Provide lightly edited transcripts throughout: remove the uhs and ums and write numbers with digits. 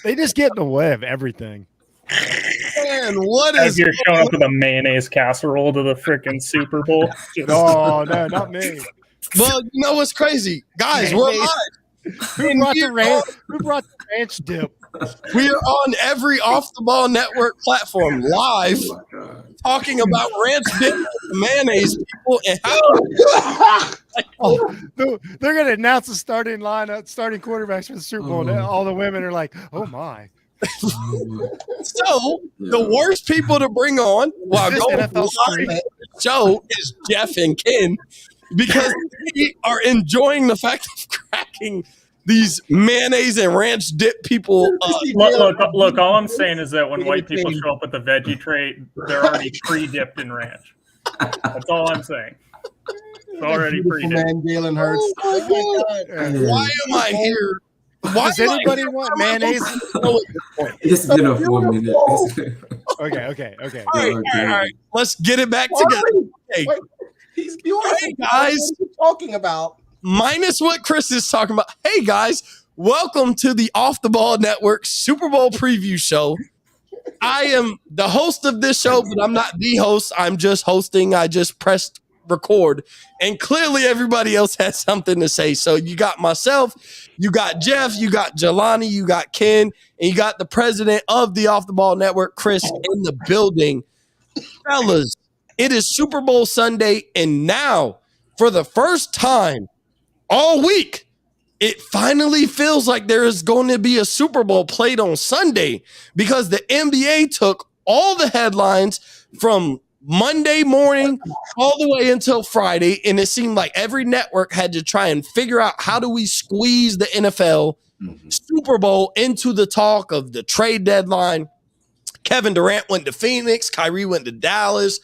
They just get in the way of everything. Man, what As is you're showing up with a mayonnaise casserole to the freaking Super Bowl. No, not me. Well, you know what's crazy? Guys, we're live. Who brought the ranch dip? We are on every Off the Ball Network platform live talking about ranch dip, mayonnaise people, and how They're going to announce the starting lineup, starting quarterbacks for the Super Bowl. And all the women are like, oh, my. So the worst people to bring on while going live the show is Jeff and Ken, because they are enjoying the fact of cracking these mayonnaise and ranch dip people up. Look, all I'm saying is that when white people show up with the veggie tray, they're already pre-dipped in ranch. That's all I'm saying. It's already pre-dipped. Man, Jalen Hurts. Oh my God. Why am I here? Why does anybody want mayonnaise? It's been a 4 minute. Okay. All right. Let's get it back together. Hey, Hey guys. What are you talking about? Minus what Chris is talking about. Hey, guys. Welcome to the Off the Ball Network Super Bowl preview show. I am the host of this show, but I'm not the host. I'm just hosting. I just pressed record, and clearly everybody else has something to say. So you got myself, you got Jeff, you got Jelani, you got Ken, and you got the president of the Off the Ball Network, Chris, in the building. Fellas, it is Super Bowl Sunday, and now for the first time all week, it finally feels like there is going to be a Super Bowl played on Sunday, because the NBA took all the headlines from Monday morning all the way until Friday, and it seemed like every network had to try and figure out how do we squeeze the NFL Super Bowl into the talk of the trade deadline. Kevin Durant went to Phoenix, Kyrie went to Dallas.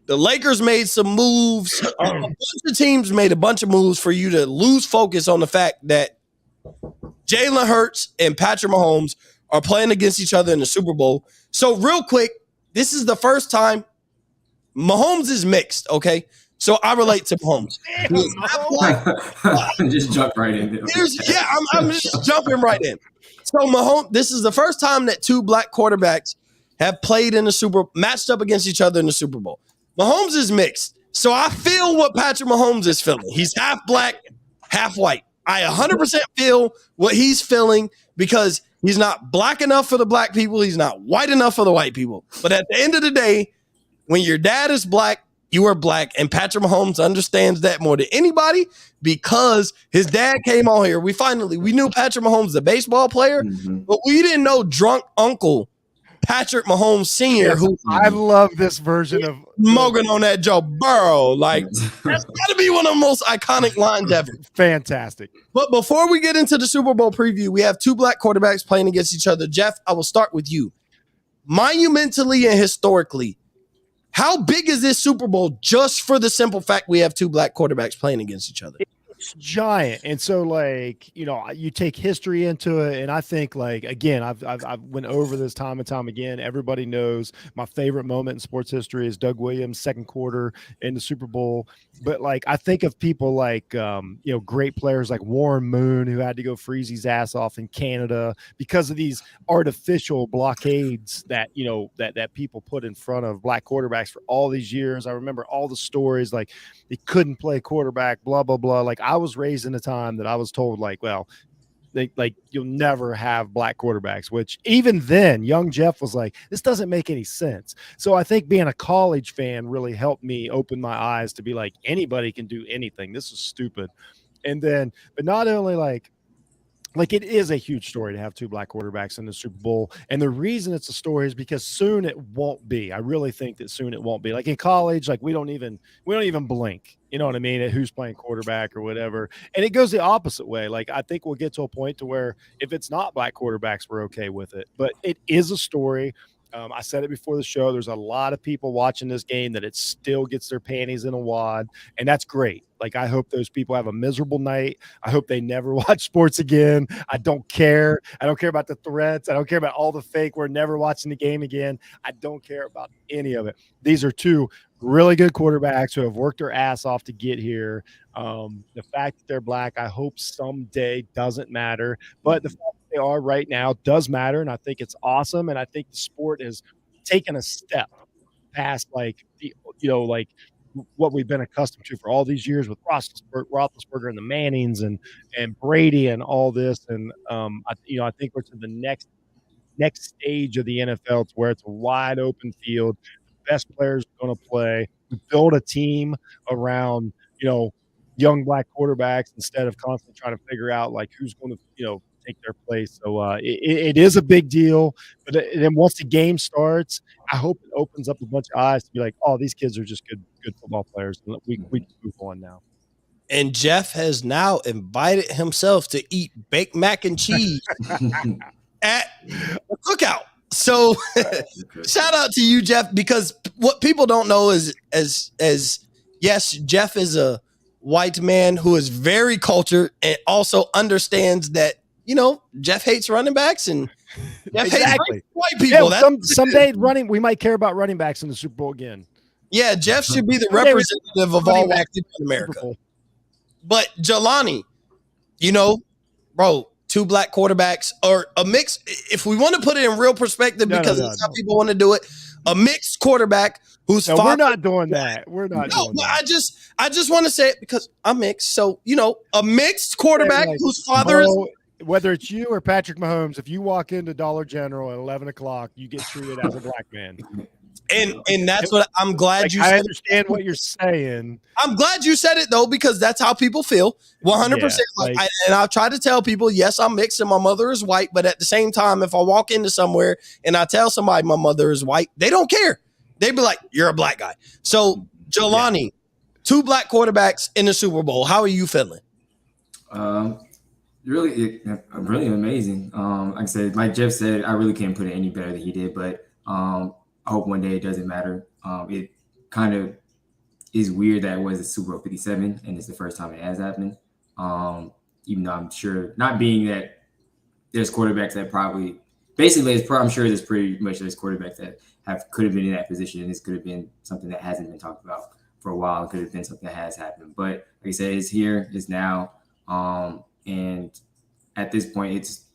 The Lakers made some moves. A bunch of teams made a bunch of moves for you to lose focus on the fact that Jalen Hurts and Patrick Mahomes are playing against each other in the Super Bowl. So real quick, this is the first time Mahomes is mixed, okay? So I relate to Mahomes. Just jump right in. I'm just jumping right in. So Mahomes, this is the first time that two black quarterbacks have played in the matched up against each other in the Super Bowl. Mahomes is mixed. So I feel what Patrick Mahomes is feeling. He's half black, half white. I 100% feel what he's feeling, because he's not black enough for the black people. He's not white enough for the white people. But at the end of the day, when your dad is black, you are black. And Patrick Mahomes understands that more than anybody, because his dad came on here. We knew Patrick Mahomes, the baseball player, but we didn't know drunk uncle Patrick Mahomes Sr., who I love this version of smoking on that Joe Burrow. Like, that's got to be one of the most iconic lines ever. Fantastic. But before we get into the Super Bowl preview, we have two black quarterbacks playing against each other. Jeff, I will start with you. Monumentally and historically, how big is this Super Bowl just for the simple fact we have two black quarterbacks playing against each other? It's giant. And so, like, you know, you take history into it, and I think, like, again, I've went over this time and time again. Everybody knows my favorite moment in sports history is Doug Williams' second quarter in the Super Bowl. But, like, I think of people like, great players like Warren Moon, who had to go freeze his ass off in Canada because of these artificial blockades that, that people put in front of black quarterbacks for all these years. I remember all the stories, like, they couldn't play quarterback, blah, blah, blah. Like, I was raised in a time that I was told, like, well, you'll never have black quarterbacks, which even then young Jeff was like, this doesn't make any sense. So I think being a college fan really helped me open my eyes to be like, anybody can do anything. This is stupid. And then, but not only like it is a huge story to have two black quarterbacks in the Super Bowl. And the reason it's a story is because soon it won't be. I really think that soon it won't be. Like in college, like we don't even blink, you know what I mean, at who's playing quarterback or whatever. And it goes the opposite way. Like I think we'll get to a point to where if it's not black quarterbacks, we're okay with it. But it is a story. I said it before the show. There's a lot of people watching this game that it still gets their panties in a wad, and that's great. Like, I hope those people have a miserable night. I hope they never watch sports again. I don't care. I don't care about the threats. I don't care about all the fake. We're never watching the game again. I don't care about any of it. These are two really good quarterbacks who have worked their ass off to get here. The fact that they're black, I hope someday doesn't matter. But the fact they are right now does matter, and I think it's awesome. And I think the sport has taken a step past like like what we've been accustomed to for all these years with Roethlisberger and the Mannings and Brady and all this. And I think we're to the next stage of the NFL to where it's a wide open field. The best players are going to play. We build a team around, young black quarterbacks instead of constantly trying to figure out like who's going to, take their place. So it is a big deal. But then once the game starts, I hope it opens up a bunch of eyes to be like, oh, these kids are just good football players. We can move on now. And Jeff has now invited himself to eat baked mac and cheese at a cookout. So shout out to you, Jeff, because what people don't know is yes, Jeff is a white man who is very cultured and also understands that, Jeff hates running backs and Jeff hates white people. Yeah, someday we might care about running backs in the Super Bowl again. Yeah, Jeff should be the representative of all white people in America. But Jelani, bro, 2 black quarterbacks or a mix. If we want to put it in real perspective, because that's how people want to do it, a mixed quarterback who's we're not doing that. We're not. No, but I just want to say it because I'm mixed. So a mixed quarterback whose father is. Whether it's you or Patrick Mahomes, if you walk into Dollar General at 11 o'clock, you get treated as a black man. And that's what I'm glad you said. I understand what you're saying. I'm glad you said it, though, because that's how people feel. 100%. And I've tried to tell people, yes, I'm mixed and my mother is white. But at the same time, if I walk into somewhere and I tell somebody my mother is white, they don't care. They be like, you're a black guy. So, Jelani, 2 black quarterbacks in the Super Bowl. How are you feeling? Really amazing. Like I said, like Jeff said, I really can't put it any better than he did. But I hope one day it doesn't matter. It kind of is weird that it was a Super Bowl 57 and it's the first time it has happened. Even though I'm sure, not being that there's quarterbacks that probably, basically, I'm sure there's pretty much there's quarterbacks that could have been in that position, and this could have been something that hasn't been talked about for a while. It could have been something that has happened. But like I said, it's here, it's now. And at this point, it's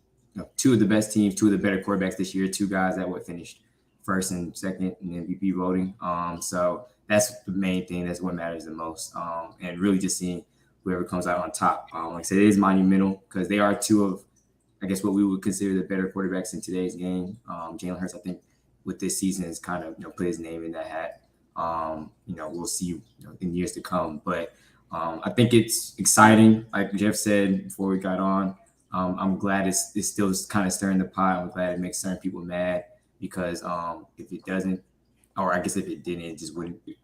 2 of the best teams, 2 of the better quarterbacks this year, 2 guys that finished first and second in MVP voting. So that's the main thing. That's what matters the most. And really just seeing whoever comes out on top. Like I said, it is monumental because they are 2 of, I guess, what we would consider the better quarterbacks in today's game. Jalen Hurts, I think, with this season has kind of put his name in that hat. We'll see in years to come. But I think it's exciting. Like Jeff said before we got on, I'm glad it's still kind of stirring the pot. I'm glad it makes certain people mad because if it doesn't, or I guess if it didn't, it just wouldn't. It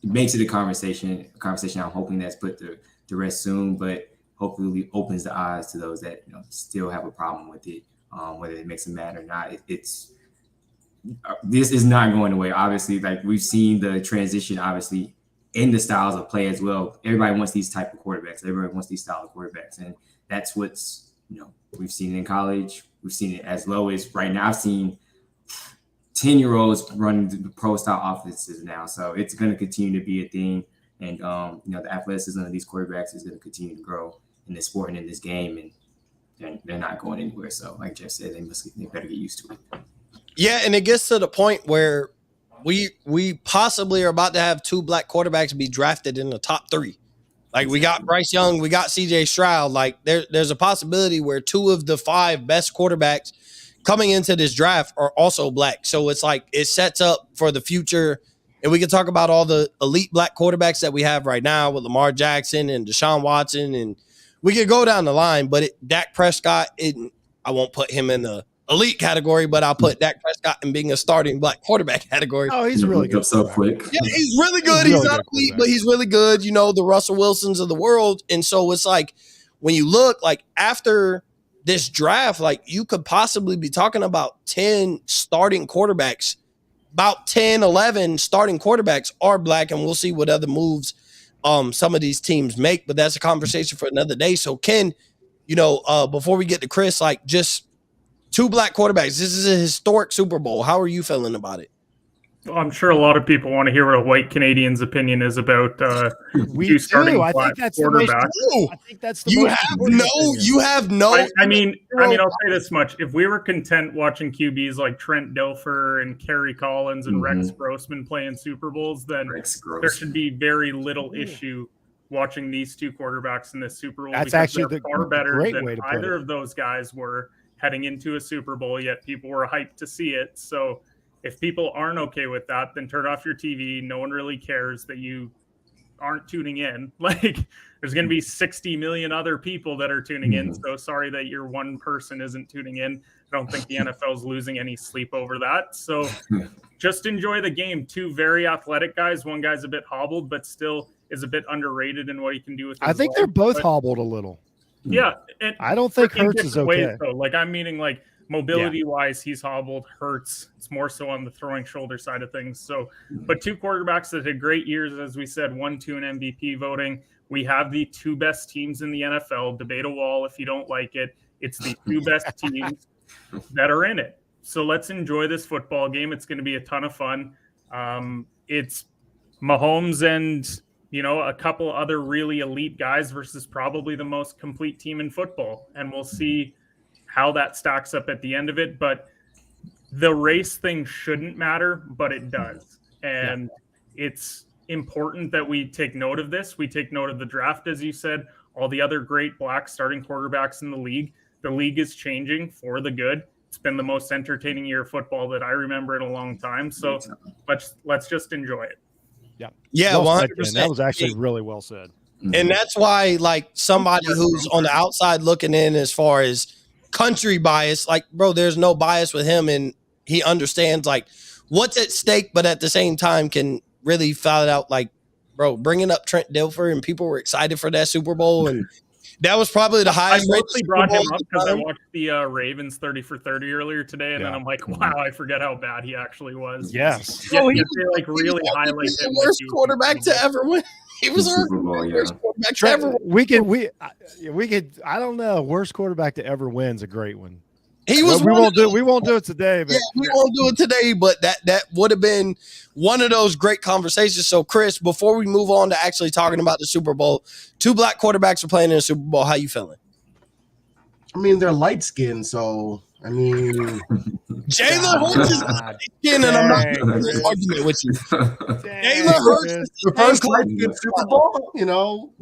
makes it a conversation I'm hoping that's put to rest soon, but hopefully opens the eyes to those that still have a problem with it, whether it makes them mad or not. This is not going away. Obviously, like we've seen the transition, obviously, in the styles of play as well. Everybody wants these type of quarterbacks. Everybody wants these style of quarterbacks. And that's what's, we've seen it in college. We've seen it as low as right now. I've seen 10-year-olds running the pro style offenses now. So it's going to continue to be a thing. And, the athleticism of these quarterbacks is going to continue to grow in this sport and in this game. And they're not going anywhere. So like Jeff said, they better get used to it. Yeah. And it gets to the point where we possibly are about to have 2 black quarterbacks be drafted in the top 3. Like we got Bryce Young, we got CJ Stroud. Like there's a possibility where 2 of the 5 best quarterbacks coming into this draft are also black. So it's like it sets up for the future. And we can talk about all the elite black quarterbacks that we have right now with Lamar Jackson and Deshaun Watson. And we could go down the line, but Dak Prescott, I won't put him in the elite category, but I'll put Dak Prescott in being a starting black quarterback category. Oh, he's really good. So quick. Yeah, he's really good. He's not elite, but he's really good. The Russell Wilsons of the world. And so it's like when you look like after this draft, like you could possibly be talking about 10 starting quarterbacks. About 10, 11 starting quarterbacks are black, and we'll see what other moves some of these teams make. But that's a conversation for another day. So Ken, before we get to Chris, like just 2 black quarterbacks. This is a historic Super Bowl. How are you feeling about it? I'm sure a lot of people want to hear what a white Canadian's opinion is about We two starting do. I black think that's the most. quarterbacks. I think that's the You most have important no. opinion. You have no. I mean, I'll say this much: if we were content watching QBs like Trent Dilfer and Kerry Collins and Rex Grossman playing Super Bowls, then there should be very little issue watching these two quarterbacks in this Super Bowl. That's because actually they're the far better great than way to put either it. of those guys were heading into a Super Bowl. Yet people were hyped to see it. So if people aren't okay with that, then turn off your TV. No one really cares that you aren't tuning in. Like, there's going to be 60 million other people that are tuning in. So sorry that your one person isn't tuning in. I don't think the NFL is losing any sleep over that. So just enjoy the game. Two very athletic guys. One guy's a bit hobbled, but still is a bit underrated in what he can do with his I think legs. they're both But hobbled a little. yeah. And I don't think in Hurts is different ways, okay. though. Like, I'm meaning like mobility wise, he's hobbled. Hurts, it's more so on the throwing shoulder side of things. So, but two quarterbacks that had great years, as we said, 1-2 in MVP voting. We have the two best teams in the NFL. Debate a wall if you don't like it. It's the two best teams that are in it. So let's enjoy this football game. It's going to be a ton of fun. It's Mahomes and a couple other really elite guys versus probably the most complete team in football, and we'll see how that stacks up at the end of it. But the race thing shouldn't matter, but it does. And it's important that we take note of this. We take note of the draft, as you said, all the other great black starting quarterbacks in the league. The league is changing for the good. It's been the most entertaining year of football that I remember in a long time. So let's just enjoy it. Yeah, Well said, 100%. Ken. That was actually really well said. And that's why, like, somebody who's on the outside looking in as far as country bias, like, bro, there's no bias with him, and he understands, like, what's at stake, but at the same time can really foul it out, like, bro, bringing up Trent Dilfer, and people were excited for that Super Bowl, and that was probably the I highest rated mostly Super brought Bowl him up of the because I time. watched the Ravens 30 for 30 earlier today, and then I'm like, wow, I forget how bad he actually was. Yes. Yeah, Oh, he they like really highlight He's him. the worst quarterback to ever win. He was our Super Bowl, yeah. worst quarterback to ever win. We could. I don't know. Worst quarterback to ever win's a great one. He was. We won't do it today. But Yeah, we won't do it today, but that would have been one of those great conversations. So, Chris, before we move on to actually talking about the Super Bowl, two black quarterbacks are playing in the Super Bowl. How you feeling? I mean, they're light skinned, so I mean, Jalen Hurts is light skinned, and I'm not going to argument with you. Jalen Hurts is the first light skinned Super Bowl,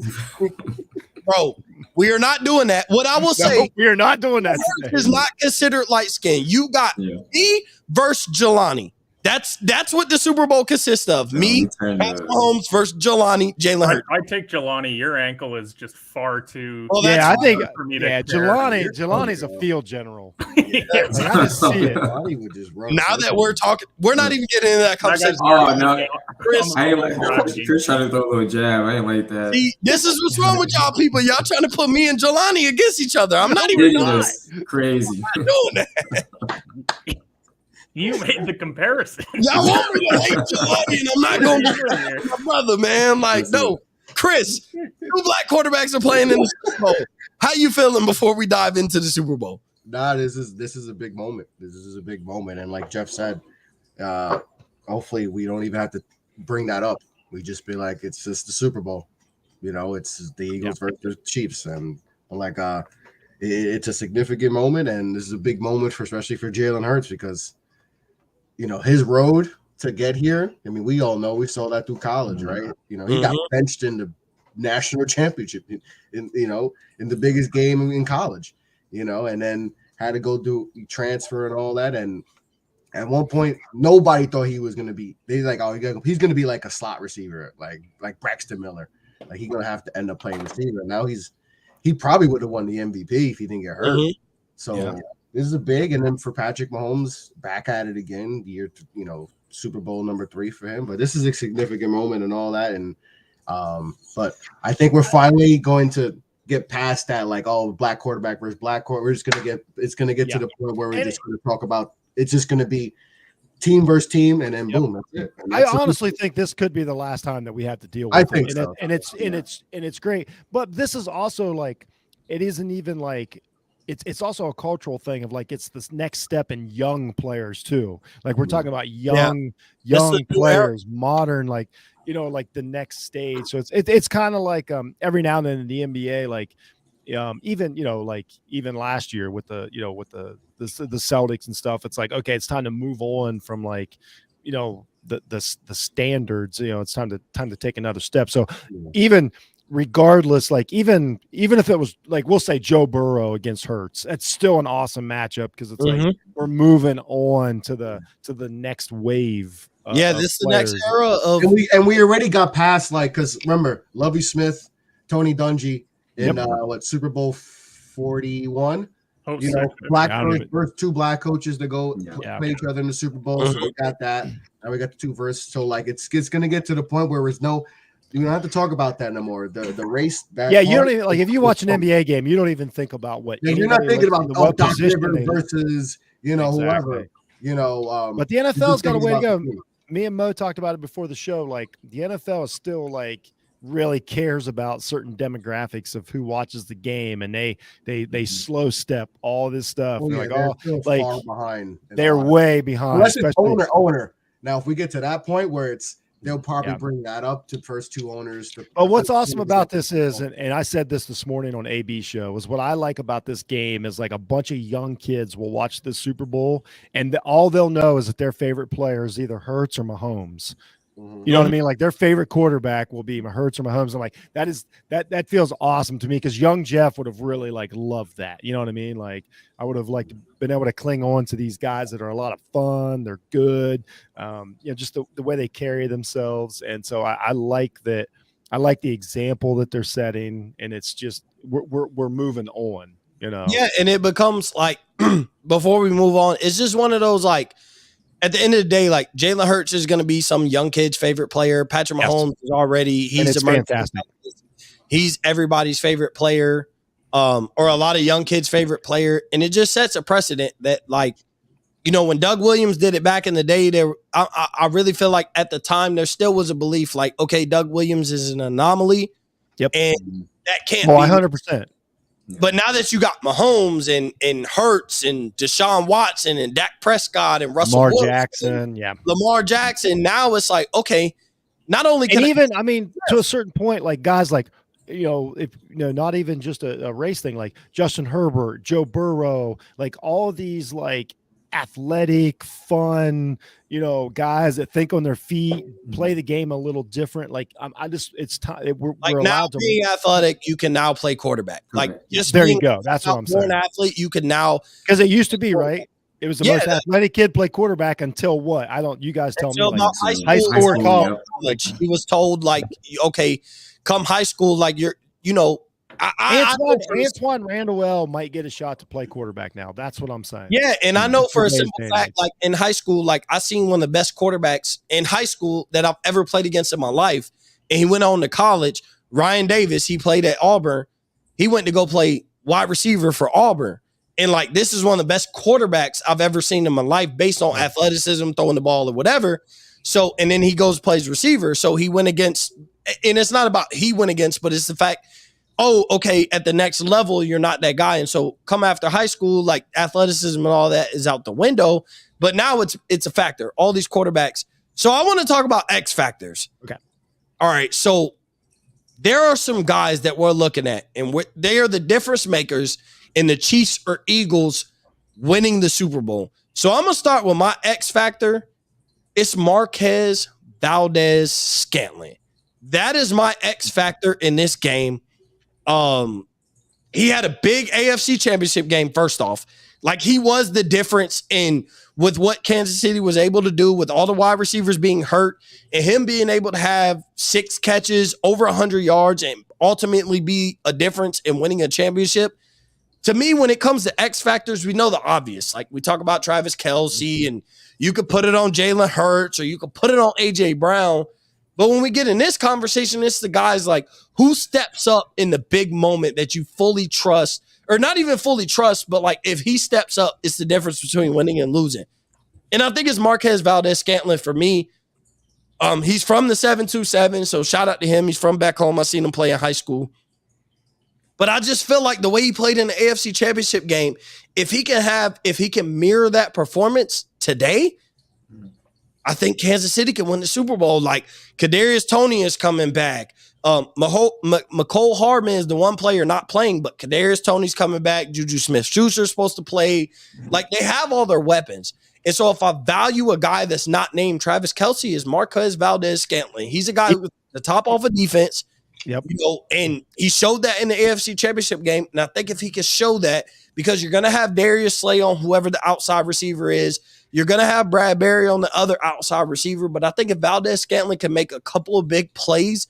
bro. We are not doing that. What I will say, we are not doing that Hurts today. is not considered light skinned. You got me versus Jelani. That's what the Super Bowl consists of. Me, Patrick Mahomes versus Jalen Hurts. I take Jelani. Your ankle is just far too. Well, Yeah, I think. for me to Yeah, care. Jelani's a field general. Yeah, Like, I just see it. Now that we're talking, we're not even getting into that conversation. Oh, no. Chris, I ain't like Chris trying to throw a little jab. I ain't like that. See, this is what's wrong with y'all people. Y'all trying to put me and Jelani against each other. I'm not even Ridiculous. Crazy. doing that. You made the comparison. Y'all want me to hate Jelani, and I'm not going to be my brother, man. Like, no. Chris, two black quarterbacks are playing in the Super Bowl. How you feeling before we dive into the Super Bowl? Nah, this is a big moment. This is a big moment, and like Jeff said, hopefully we don't even have to bring that up. We just be like, it's just the Super Bowl. It's the Eagles versus the Chiefs, and like it's a significant moment, and this is a big moment especially for Jalen Hurts because his road to get here. I mean, we all know, we saw that through college, right? He got benched in the national championship in the biggest game in college, and then had to go do transfer and all that. And at one point, nobody thought he was going to be, he's like, oh, he's going to be like a slot receiver, like Braxton Miller. Like he's going to have to end up playing receiver. Now he probably would have won the MVP if he didn't get hurt. So this is a big, and then for Patrick Mahomes, back at it again, Super Bowl number 3 for him. But this is a significant moment and all that. And but I think we're finally going to get past that, like, oh, black quarterback versus black quarterback. We're just gonna get to the point where we're just gonna talk about, it's just gonna be team versus team, and then boom, that's it. And I honestly think this could be the last time that we have to deal with I it. think so. And it's great. But this is also like, it isn't even like it's also a cultural thing of like it's this next step in young players too. Like we're talking about young players, modern, like like the next stage. So it's kind of like every now and then in the NBA, like even like even last year with the the Celtics and stuff, it's like okay, it's time to move on from like the standards. It's time to take another step. So even regardless, like even if it was like we'll say Joe Burrow against Hurts, it's still an awesome matchup because it's like we're moving on to the next wave. This is the next era of, and we already got past like because remember Lovie Smith, Tony Dungy in Super Bowl 41. First two black coaches to go play each other in the Super Bowl. So we got that. Now we got the two verses. So like it's gonna get to the point where there's no. You don't have to talk about that no more. The race. That you don't even like if you watch an NBA game, you don't even think about what. You're not thinking about Doc Rivers versus whoever. But the NFL's got a way to go. Me and Mo talked about it before the show. Like the NFL is still like really cares about certain demographics of who watches the game, and they slow step all this stuff. They're far behind. They're way behind. Unless it's owner. Now, if we get to that point where they'll probably bring that up to first two owners. But what's awesome about this is, and I said this morning on AB show, is what I like about this game is like a bunch of young kids will watch the Super Bowl and all they'll know is that their favorite player is either Hurts or Mahomes. You know what I mean? Like their favorite quarterback will be Hurts or Mahomes. I'm like, that feels awesome to me because young Jeff would have really like loved that. You know what I mean? Like I would have liked been able to cling on to these guys that are a lot of fun. They're good. Just the way they carry themselves. And so I like that. I like the example that they're setting, and it's just we're moving on. Yeah, and it becomes like before we move on, it's just one of those like. At the end of the day, like Jalen Hurts is going to be some young kid's favorite player. Patrick Mahomes is already he's fantastic. He's everybody's favorite player, or a lot of young kids' favorite player, and it just sets a precedent that, like, when Doug Williams did it back in the day, I really feel like at the time there still was a belief like, okay, Doug Williams is an anomaly, and that can't be 100%. But now that you got Mahomes and Hurts and Deshaun Watson and Dak Prescott and Russell Lamar Wilson, Lamar Jackson, now it's like, okay, not only can to a certain point, like guys like, not even just a race thing, like Justin Herbert, Joe Burrow, like all these like athletic, fun, guys that think on their feet, play the game a little different. Like it's time. We're allowed now to being athletic. You can now play quarterback. Like just there you go. That's what I'm saying. An athlete, you can now because it used to be right. It was the most athletic kid play quarterback until what? You guys tell me. Like, high school or college. He was told like, okay, come high school, like you're, Antoine Randall might get a shot to play quarterback now. That's what I'm saying. Yeah, and I know for a simple fact, like in high school, like I seen one of the best quarterbacks in high school that I've ever played against in my life, and he went on to college. Ryan Davis, he played at Auburn. He went to go play wide receiver for Auburn, and like this is one of the best quarterbacks I've ever seen in my life, based on athleticism, throwing the ball or whatever. So, and then he goes plays receiver. So he went against, and it's not about he went against, but it's the fact. Oh, okay, at the next level, you're not that guy. And so come after high school, like athleticism and all that is out the window. But now it's a factor, all these quarterbacks. So I want to talk about X factors. Okay. All right. So there are some guys that we're looking at, and they are the difference makers in the Chiefs or Eagles winning the Super Bowl. So I'm going to start with my X factor. It's Marquez Valdes-Scantling. That is my X factor in this game. He had a big AFC championship game. First off, like he was the difference with what Kansas City was able to do with all the wide receivers being hurt and him being able to have 6 catches over 100 yards and ultimately be a difference in winning a championship. To me, when it comes to X factors, we know the obvious. Like we talk about Travis Kelce, and you could put it on Jalen Hurts or you could put it on AJ Brown. But when we get in this conversation, it's the guys like who steps up in the big moment that you fully trust, or not even fully trust, but like if he steps up, it's the difference between winning and losing. And I think it's Marquez Valdes-Scantling for me. He's from the 727, so shout out to him. He's from back home. I seen him play in high school. But I just feel like the way he played in the AFC Championship game, if he can mirror that performance today, I think Kansas City can win the Super Bowl. Like Kadarius Toney is coming back. McCole Hardman is the one player not playing, but Kadarius Toney's coming back. Juju Smith-Schuster is supposed to play. Like they have all their weapons. And so if I value a guy that's not named Travis Kelce is Marquez Valdez-Scantling. He's a guy who's the top off of defense. Yep. And he showed that in the AFC Championship game. And I think if he can show that, because you're going to have Darius Slay on whoever the outside receiver is, you're going to have Brad Berry on the other outside receiver. But I think if Valdez-Scantling can make a couple of big plays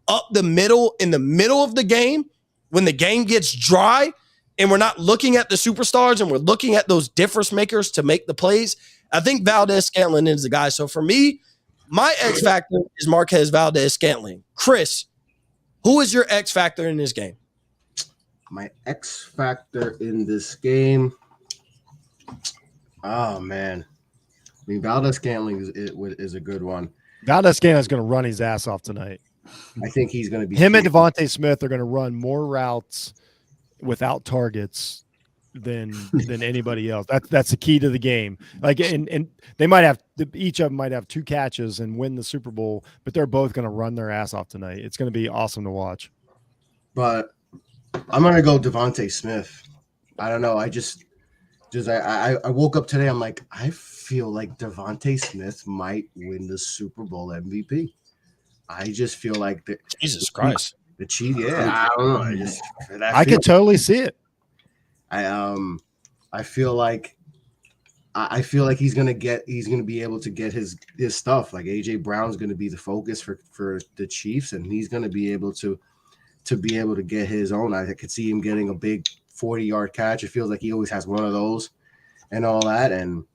up the middle in the middle of the game, when the game gets dry and we're not looking at the superstars and we're looking at those difference makers to make the plays, I think Valdez-Scantling is the guy. So for me, my X factor is Marquez Valdez-Scantling. Chris, who is your X factor in this game? My X factor in this game. Oh man, I mean Valdez-Scantling is a good one. Valdez-Scantling is going to run his ass off tonight. I think he's going to be him and Devontae Smith are going to run more routes without targets than anybody else. That's the key to the game. Like and they might have each of them might have 2 catches and win the Super Bowl, but they're both going to run their ass off tonight. It's going to be awesome to watch. But I'm going to go Devontae Smith. I don't know. I woke up today. I'm like, I feel like Devontae Smith might win the Super Bowl MVP. I just feel like Jesus Christ. The Chiefs, yeah. I don't know. I could totally see it. I feel like he's gonna be able to get his stuff. Like AJ Brown's gonna be the focus for the Chiefs, and he's gonna be able to get his own. I could see him getting a big 40-yard catch. It feels like he always has one of those and all that. And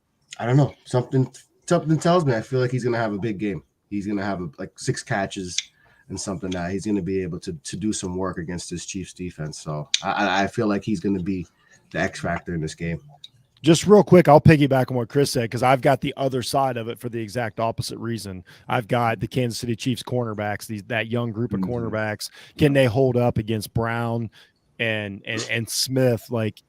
I don't know, something tells me I feel like he's gonna have a big game. He's going to have like 6 catches and something that he's going to be able to do some work against this Chiefs defense. So I feel like he's going to be the X factor in this game. Just real quick, I'll piggyback on what Chris said because I've got the other side of it for the exact opposite reason. I've got the Kansas City Chiefs cornerbacks, that young group of cornerbacks. Can they hold up against Brown and Smith? Like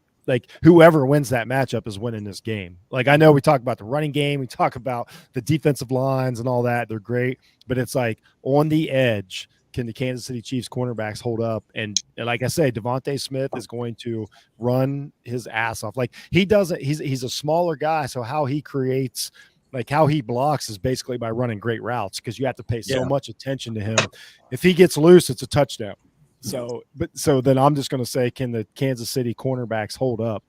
whoever wins that matchup is winning this game. Like I know we talk about the running game, we talk about the defensive lines and all that. They're great, but it's like on the edge, can the Kansas City Chiefs cornerbacks hold up? And like I say, Devontae Smith is going to run his ass off. Like he's a smaller guy, so how he creates, like how he blocks is basically by running great routes because you have to pay so much attention to him. If he gets loose, it's a touchdown. So then I'm just going to say, can the Kansas City cornerbacks hold up?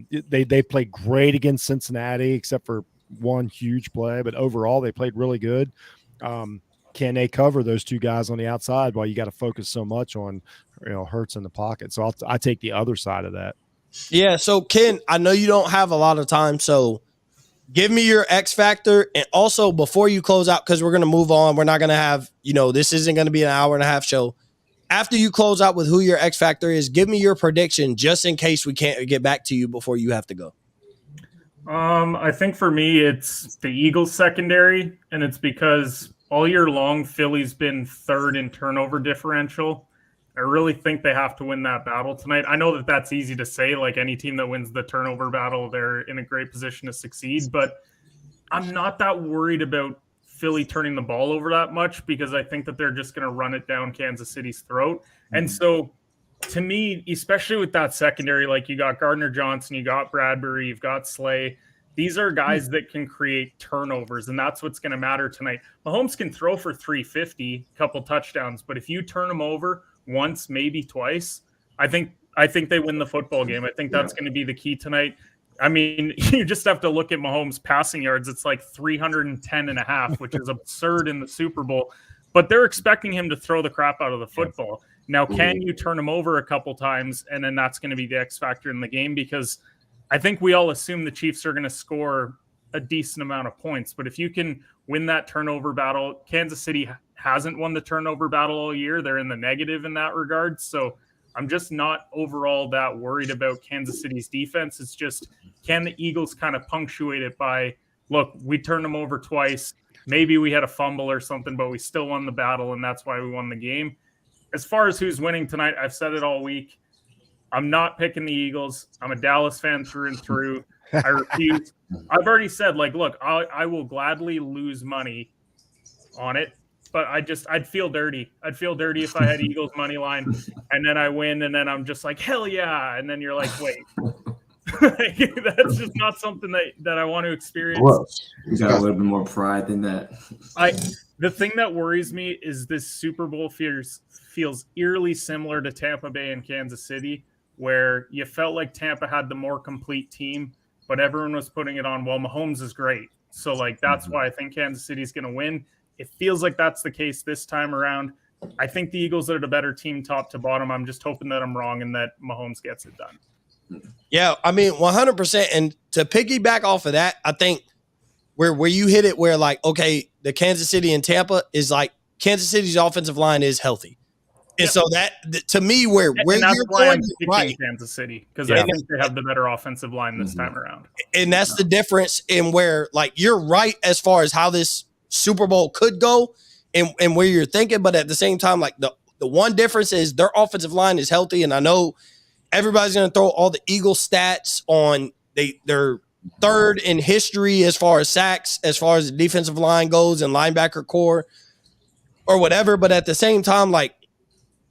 They played great against Cincinnati, except for one huge play, but overall they played really good. Can they cover those 2 guys on the outside while you got to focus so much on Hurts in the pocket? So I take the other side of that. Yeah. So Ken, I know you don't have a lot of time, so give me your X factor, and also before you close out, because we're going to move on, we're not going to have this isn't going to be an hour and a half show. After you close out with who your X factor is, give me your prediction just in case we can't get back to you before you have to go. I think for me, it's the Eagles secondary, and it's because all year long, Philly's been 3rd in turnover differential. I really think they have to win that battle tonight. I know that that's easy to say, like any team that wins the turnover battle, they're in a great position to succeed, but I'm not that worried about Philly turning the ball over that much because I think that they're just going to run it down Kansas City's throat. And so to me, especially with that secondary, like you got Gardner Johnson, you got Bradbury, you've got Slay. These are guys that can create turnovers, and that's what's going to matter tonight. Mahomes can throw for 350, a couple touchdowns, but if you turn them over once, maybe twice, I think they win the football game. I think that's going to be the key tonight. I mean, you just have to look at Mahomes' passing yards. It's like 310.5, which is absurd in the Super Bowl. But they're expecting him to throw the crap out of the football. Now, can you turn him over a couple times, and then that's going to be the X factor in the game? Because I think we all assume the Chiefs are going to score a decent amount of points. But if you can win that turnover battle, Kansas City hasn't won the turnover battle all year. They're in the negative in that regard. So I'm just not overall that worried about Kansas City's defense. It's just, can the Eagles kind of punctuate it by, look, we turned them over twice. Maybe we had a fumble or something, but we still won the battle, and that's why we won the game. as far as who's winning tonight, I've said it all week. I'm not picking the Eagles. I'm a Dallas fan through and through. I refuse. I've already said, like, look, I will gladly lose money on it, but I'd feel dirty. I'd feel dirty if I had Eagles money line and then I win and then I'm just like, hell yeah. And then you're like, wait, that's just not something that I want to experience. You got a little bit more pride than that. The thing that worries me is this Super Bowl feels eerily similar to Tampa Bay and Kansas City, where you felt like Tampa had the more complete team, but everyone was putting it on, well, Mahomes is great. So, like, that's why I think Kansas City is going to win. It feels like that's the case this time around. I think the Eagles are the better team top to bottom. I'm just hoping that I'm wrong and that Mahomes gets it done. Yeah, I mean, 100%. And to piggyback off of that, I think where you hit it where, like, okay, the Kansas City and Tampa is like Kansas City's offensive line is healthy. And so that, to me, where that's you're why going, I'm picking right. Kansas City, because I think they have the better offensive line this time around. And that's the difference in where, like, you're right as far as how this Super Bowl could go and where you're thinking. But at the same time, like, the one difference is their offensive line is healthy. And I know everybody's going to throw all the Eagles stats on they're third in history as far as sacks, as far as the defensive line goes and linebacker core or whatever. But at the same time, like,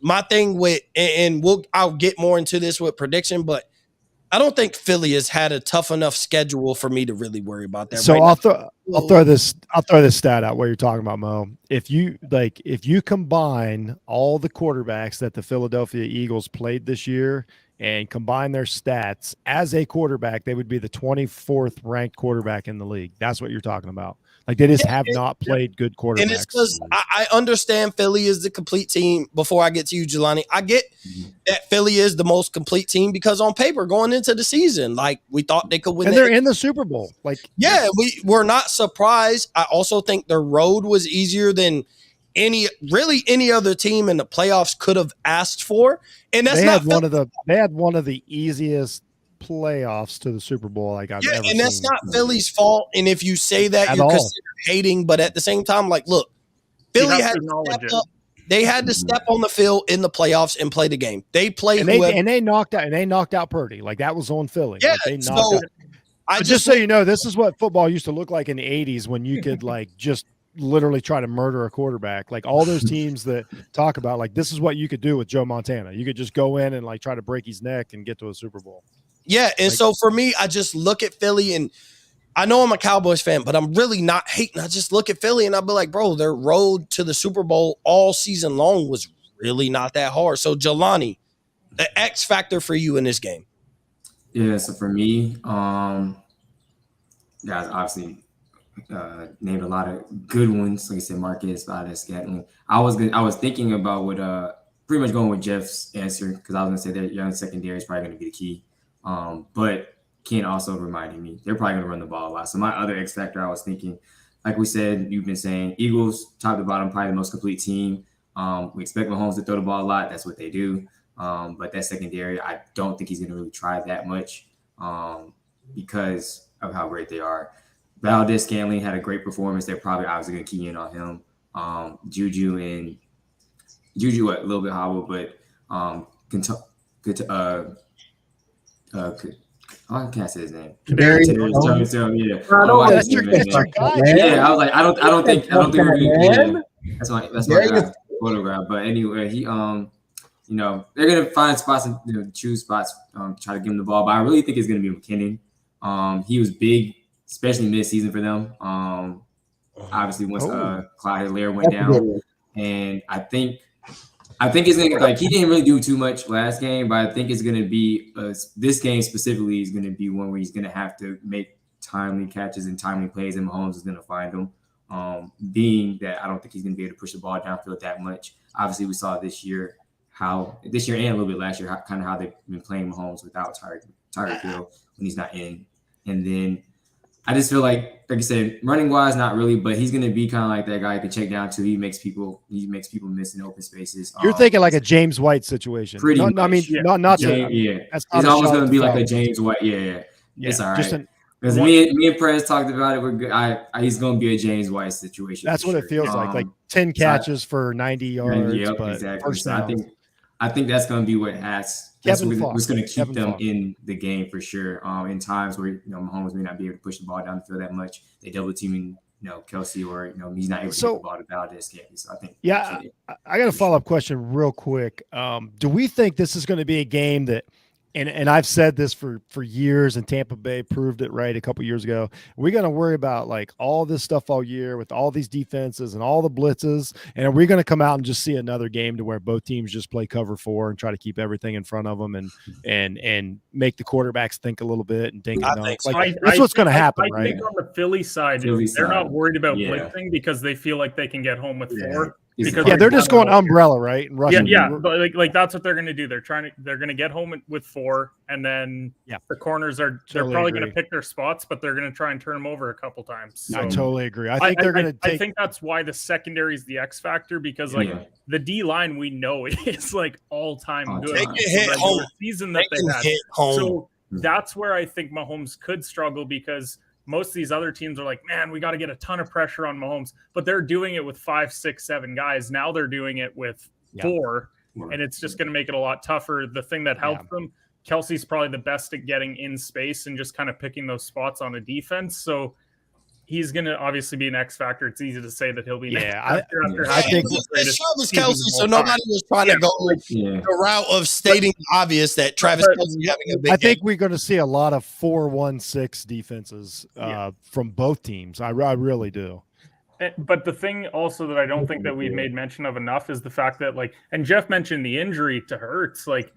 my thing with, and I'll get more into this with prediction, but I don't think Philly has had a tough enough schedule for me to really worry about that. So I'll throw this stat out where you're talking about, Mo. If you combine all the quarterbacks that the Philadelphia Eagles played this year and combine their stats as a quarterback, they would be the 24th ranked quarterback in the league. That's what you're talking about. Like, they just have not played good quarterbacks. And it's because I understand Philly is the complete team. Before I get to you, Jelani, I get that Philly is the most complete team because on paper going into the season, like, we thought they could win. And they're in the Super Bowl. Like, yeah, we're not surprised. I also think their road was easier than any other team in the playoffs could have asked for. And that's they not had one of the easiest playoffs to the Super Bowl like I've ever and that's seen. not Philly's fault. And if you say that, At you're all. considered hating. But at the same time, like, look, Philly had to step up. They had to step on the field in the playoffs and play the game. They played and they knocked out Purdy. Like, that was on Philly. Yeah, like, they knocked out. Just so you know, this is what football used to look like in the 80s when you could, like, just literally try to murder a quarterback. Like, all those teams that talk about, like, this is what you could do with Joe Montana. You could just go in and, like, try to break his neck and get to a Super Bowl. Yeah, and so for me, I just look at Philly, and I know I'm a Cowboys fan, but I'm really not hating. I just look at Philly, and I'll be like, bro, their road to the Super Bowl all season long was really not that hard. So, Jelani, the X factor for you in this game. Yeah, so for me, guys obviously named a lot of good ones. Like I said, Marcus, Valdez-Scantling. I was thinking about pretty much going with Jeff's answer, because I was going to say that young secondary is probably going to be the key. But Ken also reminded me they're probably going to run the ball a lot. So my other X factor, I was thinking, like we said, you've been saying, Eagles top to bottom, probably the most complete team. We expect Mahomes to throw the ball a lot. That's what they do. But that secondary, I don't think he's going to really try that much because of how great they are. Valdez-Scantling had a great performance. They're probably obviously going to key in on him. Juju a little bit hobbled, but I can't say his name. Yeah. That's your guy. Yeah, I was like, I don't think we're gonna. That's my photograph. But anyway, he they're gonna find spots and choose spots, try to give him the ball. But I really think it's gonna be McKinnon. He was big, especially mid-season for them. Obviously once Clyde Hilaire went down, and I think it's gonna, like, he didn't really do too much last game, but I think it's gonna be this game specifically is gonna be one where he's gonna have to make timely catches and timely plays, and Mahomes is gonna find him. Being that I don't think he's gonna be able to push the ball downfield that much. Obviously, we saw this year and a little bit last year how they've been playing Mahomes without Tyreek Hill when he's not in, and then I just feel like I said, running wise, not really, but he's going to be kind of like that guy who can check down to. He makes people miss in open spaces. You're thinking like a James White situation. Pretty much. I mean, not James, to, yeah. that's it's almost going to be like a James White. Yeah. It's all right. Because me and Perez talked about it. We're good. He's going to be a James White situation. That's what it feels like 10 catches for 90 yards. Yep, but exactly. So I think that's going to be what's going to keep them in the game for sure. In times where Mahomes may not be able to push the ball down the field that much, they double teaming Kelsey, or he's not able to get the ball to Valdez. So I think I got a follow-up question real quick. Do we think this is going to be a game that, and I've said this for years, and Tampa Bay proved it right a couple years ago, we're going to worry about like all this stuff all year with all these defenses and all the blitzes, and are we going to come out and just see another game to where both teams just play cover 4 and try to keep everything in front of them and make the quarterbacks think a little bit and think that's what's going to happen, right? I think on the Philly side, they're not worried about blitzing because they feel like they can get home with 4. Because they're just going umbrella, right? And rushing. Yeah, but like that's what they're going to do. They're going to get home with 4, and then the corners they're probably going to pick their spots, but they're going to try and turn them over a couple times. So I totally agree. I think they're going to. I think that's why the secondary is the X factor, because the D line we know is like all time good. They can hit home. Season that they had. So that's where I think Mahomes could struggle, because most of these other teams are like, man, we got to get a ton of pressure on Mahomes, but they're doing it with 5, 6, 7 guys. Now they're doing it with 4, and it's just going to make it a lot tougher. The thing that helps them, Kelsey's probably the best at getting in space and just kind of picking those spots on the defense. So he's going to obviously be an X factor. It's easy to say that he'll be. I think it's Travis Kelsey, so nobody was trying to go the route of stating the obvious that Travis Kelsey having a big I think we're going to see a lot of 4-1-6 defenses from both teams. I really do. But the thing also that I don't think that we've made mention of enough is the fact that, like, and Jeff mentioned the injury to Hurts, like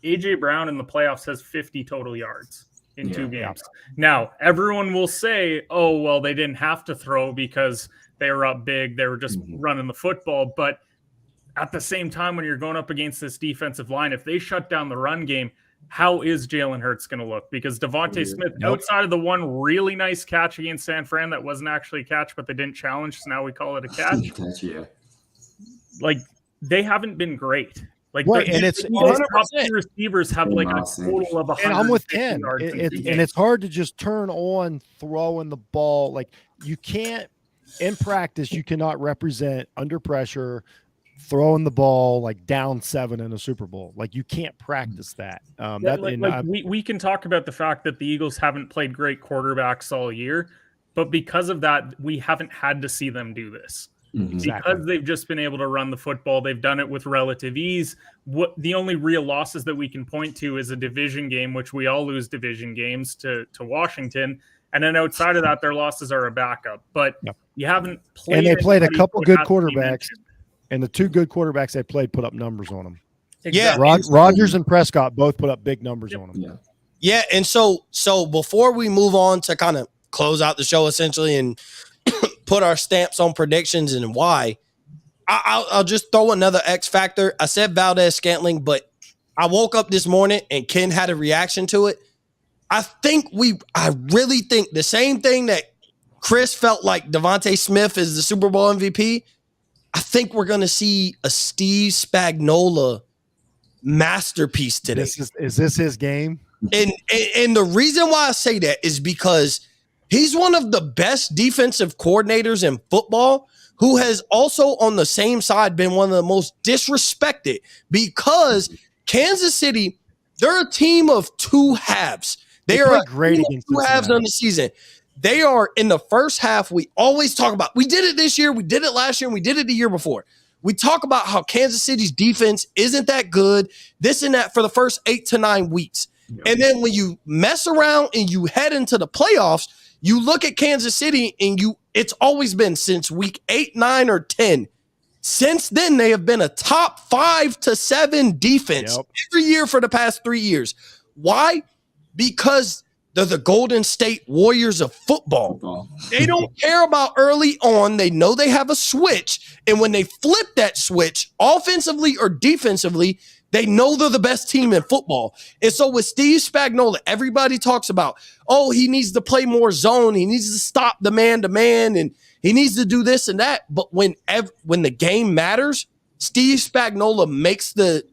AJ Brown in the playoffs has 50 total yards in 2 games. Now, everyone will say, oh, well, they didn't have to throw because they were up big. They were just running the football. But at the same time, when you're going up against this defensive line, if they shut down the run game, how is Jalen Hurts going to look? Because Devontae Smith, outside of the one really nice catch against San Fran that wasn't actually a catch, but they didn't challenge, so now we call it a catch. Like, they haven't been great. Like, and it's top receivers have like a total of 100. And I'm with Ken. And it's hard to just turn on throwing the ball. Like, you can't, in practice, you cannot represent under pressure throwing the ball like down 7 in a Super Bowl. Like, you can't practice that. We can talk about the fact that the Eagles haven't played great quarterbacks all year, but because of that, we haven't had to see them do this. Because they've just been able to run the football. They've done it with relative ease. What the only real losses that we can point to is a division game, which we all lose division games to Washington. And then outside of that, their losses are a backup. But you haven't played. And they played a couple good quarterbacks, and the 2 good quarterbacks they played put up numbers on them. Exactly. Yeah, Rodgers and Prescott both put up big numbers on them. Yeah, and so before we move on to kind of close out the show essentially and put our stamps on predictions and why, I'll just throw another X factor. I said Valdez-Scantling, but I woke up this morning and Ken had a reaction to it. I really think the same thing that Chris felt like Devontae Smith is the Super Bowl MVP. I think we're going to see a Steve Spagnuolo masterpiece today. Is this his game? And the reason why I say that is because he's one of the best defensive coordinators in football, who has also on the same side been one of the most disrespected, because Kansas City, they're a team of 2 halves. They are great against 2 halves on the season. They are in the first half. We always talk about, we did it this year, we did it last year, and we did it the year before. We talk about how Kansas City's defense isn't that good, this and that for the first 8 to 9 weeks. And then when you mess around and you head into the playoffs, you look at Kansas City and it's always been since week 8, 9, or 10. Since then, they have been a top 5 to 7 defense every year for the past 3 years. Why? Because they're the Golden State Warriors of football. They don't care about early on. They know they have a switch. And when they flip that switch, offensively or defensively, they know they're the best team in football. And so with Steve Spagnuolo, everybody talks about, oh, he needs to play more zone. He needs to stop the man-to-man, and he needs to do this and that. But when the game matters, Steve Spagnuolo makes the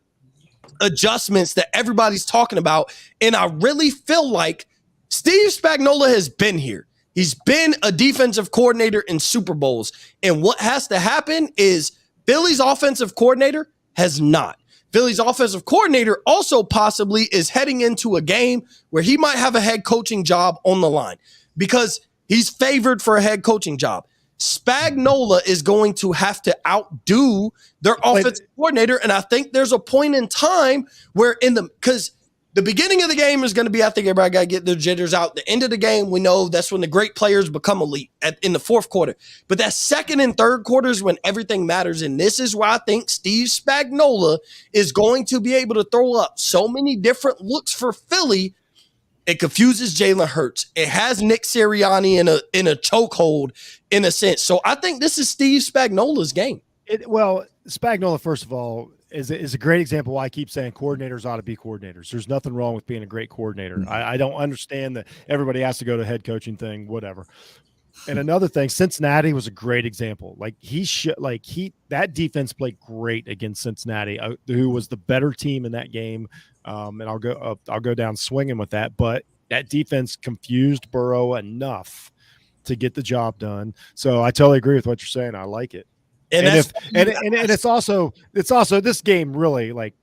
adjustments that everybody's talking about. And I really feel like Steve Spagnuolo has been here. He's been a defensive coordinator in Super Bowls. And what has to happen is Philly's offensive coordinator has not. Philly's offensive coordinator also possibly is heading into a game where he might have a head coaching job on the line because he's favored for a head coaching job. Spagnuolo is going to have to outdo their offensive coordinator. And I think there's a point in time where because the beginning of the game is going to be, I think everybody got to get their jitters out. The end of the game, we know that's when the great players become elite in the fourth quarter. But that second and third quarter is when everything matters. And this is where I think Steve Spagnuolo is going to be able to throw up so many different looks for Philly. It confuses Jalen Hurts. It has Nick Sirianni in a chokehold in a sense. So I think this is Steve Spagnuolo's game. Well, Spagnuolo, first of all, is a great example why I keep saying coordinators ought to be coordinators. There's nothing wrong with being a great coordinator. Mm-hmm. I don't understand that everybody has to go to head coaching thing, whatever. And another thing, Cincinnati was a great example. That defense played great against Cincinnati, who was the better team in that game. And I'll go down swinging with that. But that defense confused Burrow enough to get the job done. So I totally agree with what you're saying. I like it. And it's also this game really, like,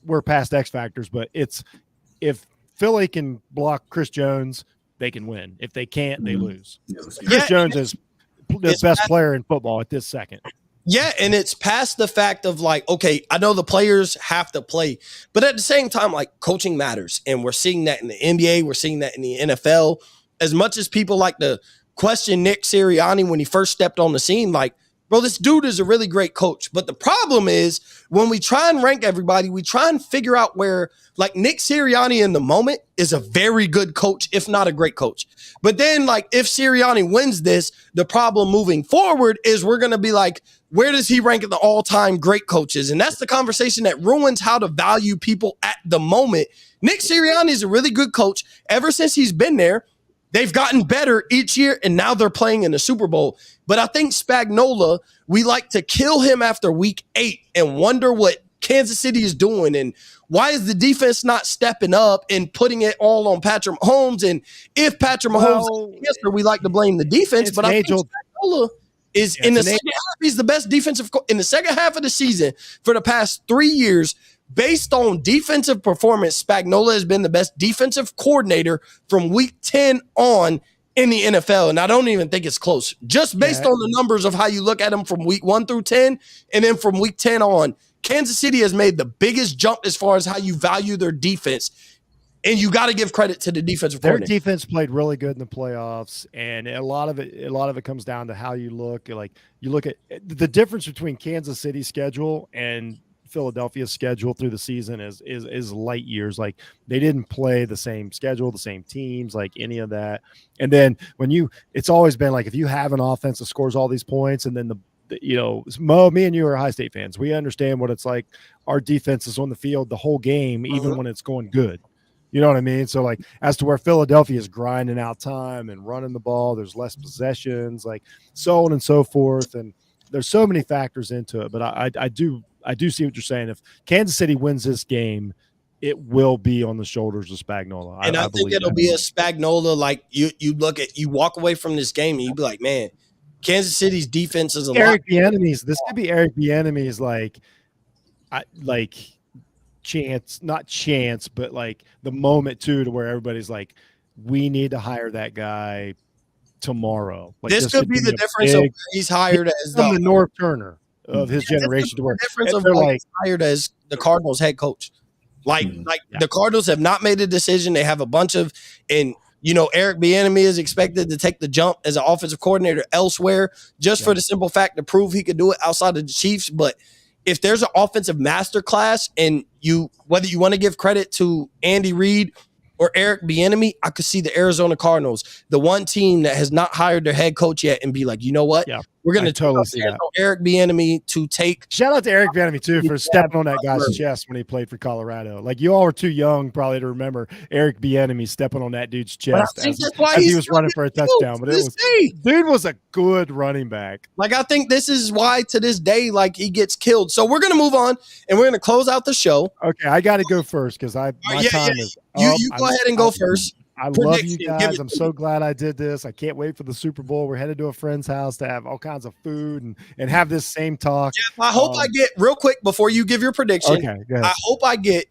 we're past X factors, but it's if Philly can block Chris Jones, they can win. If they can't, they lose. Chris Jones is the best player in football at this second. Yeah, and it's past the fact of like, okay, I know the players have to play, but at the same time, like, coaching matters. And we're seeing that in the NBA. We're seeing that in the NFL. As much as people like to question Nick Sirianni when he first stepped on the scene, like, bro, this dude is a really great coach. But the problem is when we try and rank everybody, we try and figure out where, like, Nick Sirianni in the moment is a very good coach, if not a great coach. But then, like, if Sirianni wins this, the problem moving forward is we're going to be like, where does he rank in the all-time great coaches? And that's the conversation that ruins how to value people at the moment. Nick Sirianni is a really good coach. Ever since he's been there, they've gotten better each year, and now they're playing in the Super Bowl. But I think Spagnuolo, we like to kill him after week 8 and wonder what Kansas City is doing and why is the defense not stepping up and putting it all on Patrick Mahomes. And if Patrick Mahomes is the answer, we like to blame the defense. But I think Spagnuolo is in the second half. He's the best defensive in the second half of the season for the past 3 years. Based on defensive performance, Spagnuolo has been the best defensive coordinator from week 10 on in the NFL. And I don't even think it's close. Just based on the numbers of how you look at him from week 1 through 10, and then from week 10 on, Kansas City has made the biggest jump as far as how you value their defense. And you got to give credit to the defensive coordinator. Their defense played really good in the playoffs, and a lot of it comes down to how you look. Like, you look at the difference between Kansas City's schedule and Philadelphia's schedule through the season is light years. Like, they didn't play the same schedule, the same teams, like any of that. And then it's always been like, if you have an offense that scores all these points, and then Mo, me and you are High State fans, we understand what it's like. Our defense is on the field the whole game, even when it's going good. You know what I mean? So, like, as to where Philadelphia is grinding out time and running the ball, there's less possessions, like, so on and so forth. And there's so many factors into it. But I do see what you're saying. If Kansas City wins this game, it will be on the shoulders of Spagnuolo. And I think it'll be a Spagnuolo. Like, you walk away from this game and you be like, man, Kansas City's defense is a Eric Bieniemy's. This could be Eric Bieniemy's not chance, but like the moment too, to where everybody's like, we need to hire that guy tomorrow. Like, this could be the difference of where he's hired as the North Turner of his generation, to where difference of like hired as the Cardinals head coach. The Cardinals have not made a decision. They have a bunch of, and Eric Bieniemy is expected to take the jump as an offensive coordinator elsewhere, just for the simple fact to prove he could do it outside of the Chiefs. But if there's an offensive masterclass, and whether you want to give credit to Andy Reid or Eric Bieniemy, I could see the Arizona Cardinals, the one team that has not hired their head coach yet, and be like, you know what? Yeah, we're going to totally see that. Eric Bieniemy to take. Shout out to Eric Bieniemy too for stepping on that guy's chest when he played for Colorado. Like, you all were too young probably to remember Eric Bieniemy stepping on that dude's chest as he was running for a touchdown. But dude was a good running back. Like, I think this is why to this day, like, he gets killed. So we're going to move on and we're going to close out the show. Okay, I got to go first because my time is. You go ahead and go first. I love you guys. I'm so glad I did this. I can't wait for the Super Bowl. We're headed to a friend's house to have all kinds of food and have this same talk. Jeff, I hope I get real quick before you give your prediction. Okay, go ahead. I hope I get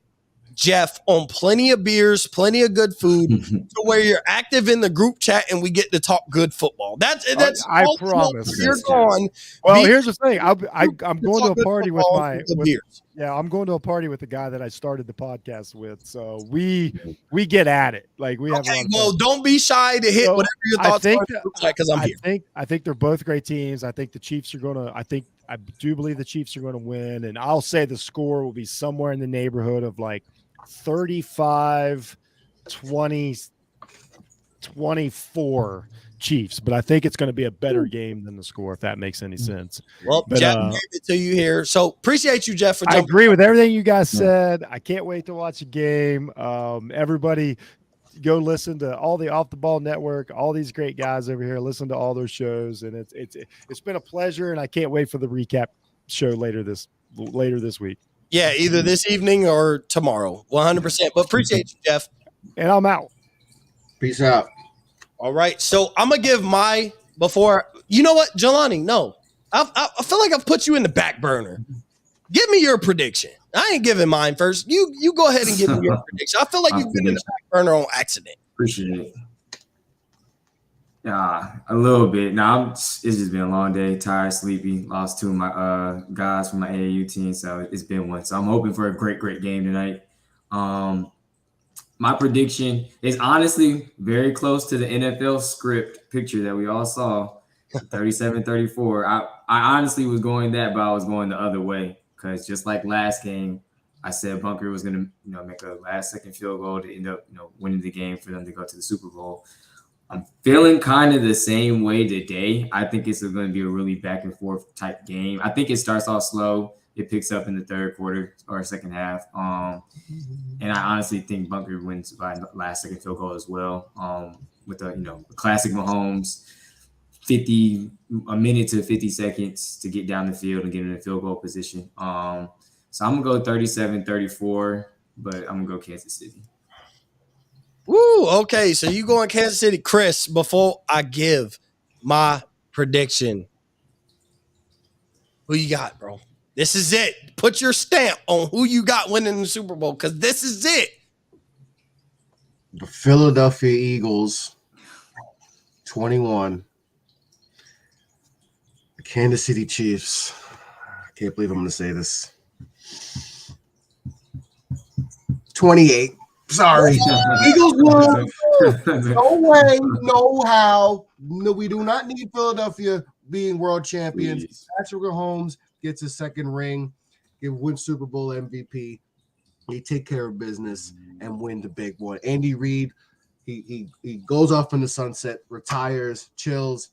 Jeff on plenty of beers, plenty of good food, to where you're active in the group chat and we get to talk good football. That's I promise. You're gone. Well, here's the thing. I'm going to a party with beers. Yeah, I'm going to a party with the guy that I started the podcast with. So we get at it. Like we have. Okay, well, don't be shy to hit whatever your thoughts are because I'm here. I think they're both great teams. I think the Chiefs are going to. I do believe the Chiefs are going to win, and I'll say the score will be somewhere in the neighborhood of like 35, 20, 24 Chiefs, but I think it's going to be a better game than the score, if that makes any sense. Well, Jeff gave it to you here. So appreciate you, Jeff, for I agree with everything you guys said. I can't wait to watch a game. Everybody go listen to all the Off the Ball Network, all these great guys over here, listen to all their shows. And it's been a pleasure, and I can't wait for the recap show later this week. Yeah, either this evening or tomorrow, 100%. But appreciate you, Jeff. And I'm out. Peace out. All right, so I'm gonna give you know what, Jelani? No, I feel like I've put you in the back burner. Give me your prediction. I ain't giving mine first. You go ahead and give me your prediction. I feel like you've been in the back burner on accident. Appreciate it. Yeah, a little bit. Now it's just been a long day. Tired, sleepy. Lost two of my guys from my AAU team, so it's been one. So I'm hoping for a great game tonight. My prediction is honestly very close to the NFL script picture that we all saw, 37-34. I honestly was going that, but I was going the other way because just like last game, I said Bunker was going to make a last-second field goal to end up winning the game for them to go to the Super Bowl. I'm feeling kind of the same way today. I think it's going to be a really back-and-forth type game. I think it starts off slow. It picks up in the third quarter or second half. And I honestly think Bunker wins by last second field goal as well. With a classic Mahomes, a minute to 50 seconds to get down the field and get in a field goal position. So I'm going to go 37-34, but I'm going to go Kansas City. Woo, okay. So you going Kansas City. Chris, before I give my prediction, who you got, bro? This is it. Put your stamp on who you got winning the Super Bowl because this is it. The Philadelphia Eagles, 21. The Kansas City Chiefs. I can't believe I'm going to say this. 28. Sorry. Eagles won. No way, no how. No, we do not need Philadelphia being world champions. Please. Patrick Mahomes gets his second ring, win Super Bowl MVP. They take care of business and win the big one. Andy Reid, he goes off in the sunset, retires, chills,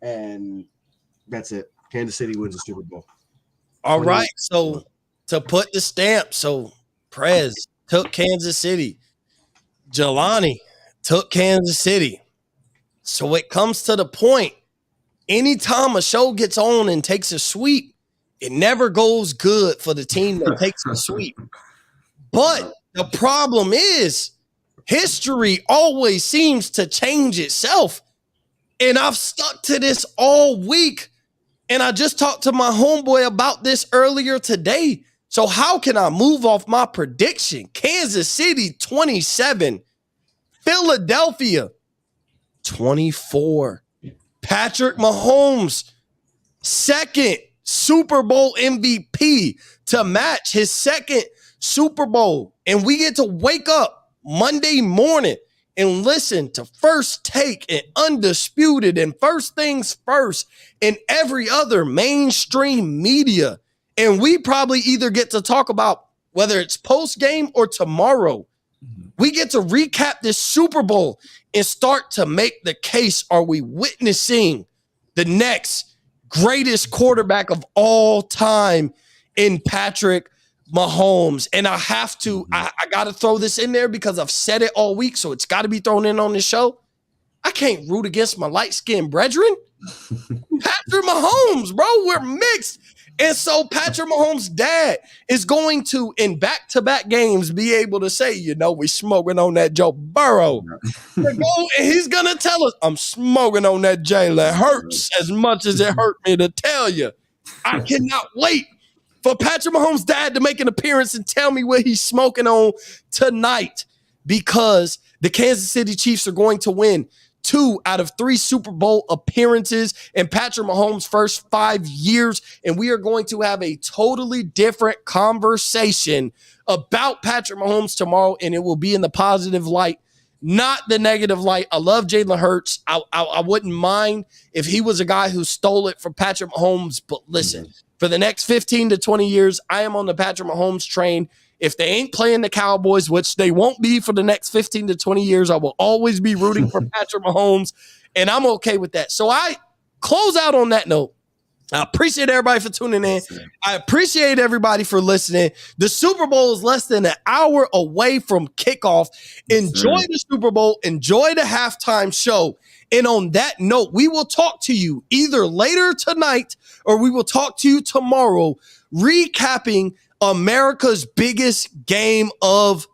and that's it. Kansas City wins the Super Bowl. All right. So to put the stamp, Prez took Kansas City. Jelani took Kansas City. So it comes to the point. Anytime a show gets on and takes a sweep, it never goes good for the team that takes a sweep. But the problem is history always seems to change itself. And I've stuck to this all week. And I just talked to my homeboy about this earlier today. So how can I move off my prediction? Kansas City, 27. Philadelphia, 24. Patrick Mahomes, second Super Bowl MVP to match his second Super Bowl. And we get to wake up Monday morning and listen to First Take and Undisputed and First Things First and every other mainstream media. And we probably either get to talk about whether it's post-game or tomorrow. We get to recap this Super Bowl and start to make the case. Are we witnessing the next greatest quarterback of all time in Patrick Mahomes? And I have to, I got to throw this in there because I've said it all week, so it's got to be thrown in on this show. I can't root against my light-skinned brethren. Patrick Mahomes, bro, we're mixed. And so Patrick Mahomes' dad is going to, in back-to-back games, be able to say, we smoking on that Joe Burrow. And he's going to tell us, I'm smoking on that Jalen Hurts as much as it hurt me to tell you. I cannot wait for Patrick Mahomes' dad to make an appearance and tell me what he's smoking on tonight, because the Kansas City Chiefs are going to win 2 out of 3 Super Bowl appearances in Patrick Mahomes' first 5 years, and we are going to have a totally different conversation about Patrick Mahomes tomorrow, and it will be in the positive light, not the negative light. I love Jalen Hurts. I wouldn't mind if he was a guy who stole it from Patrick Mahomes, but listen, for the next 15 to 20 years, I am on the Patrick Mahomes train. If they ain't playing the Cowboys, which they won't be for the next 15 to 20 years, I will always be rooting for Patrick Mahomes, and I'm okay with that. So I close out on that note. I appreciate everybody for tuning in. I appreciate everybody for listening. The Super Bowl is less than an hour away from kickoff. Enjoy the Super Bowl. Enjoy the halftime show. And on that note, we will talk to you either later tonight or we will talk to you tomorrow, recapping America's biggest game of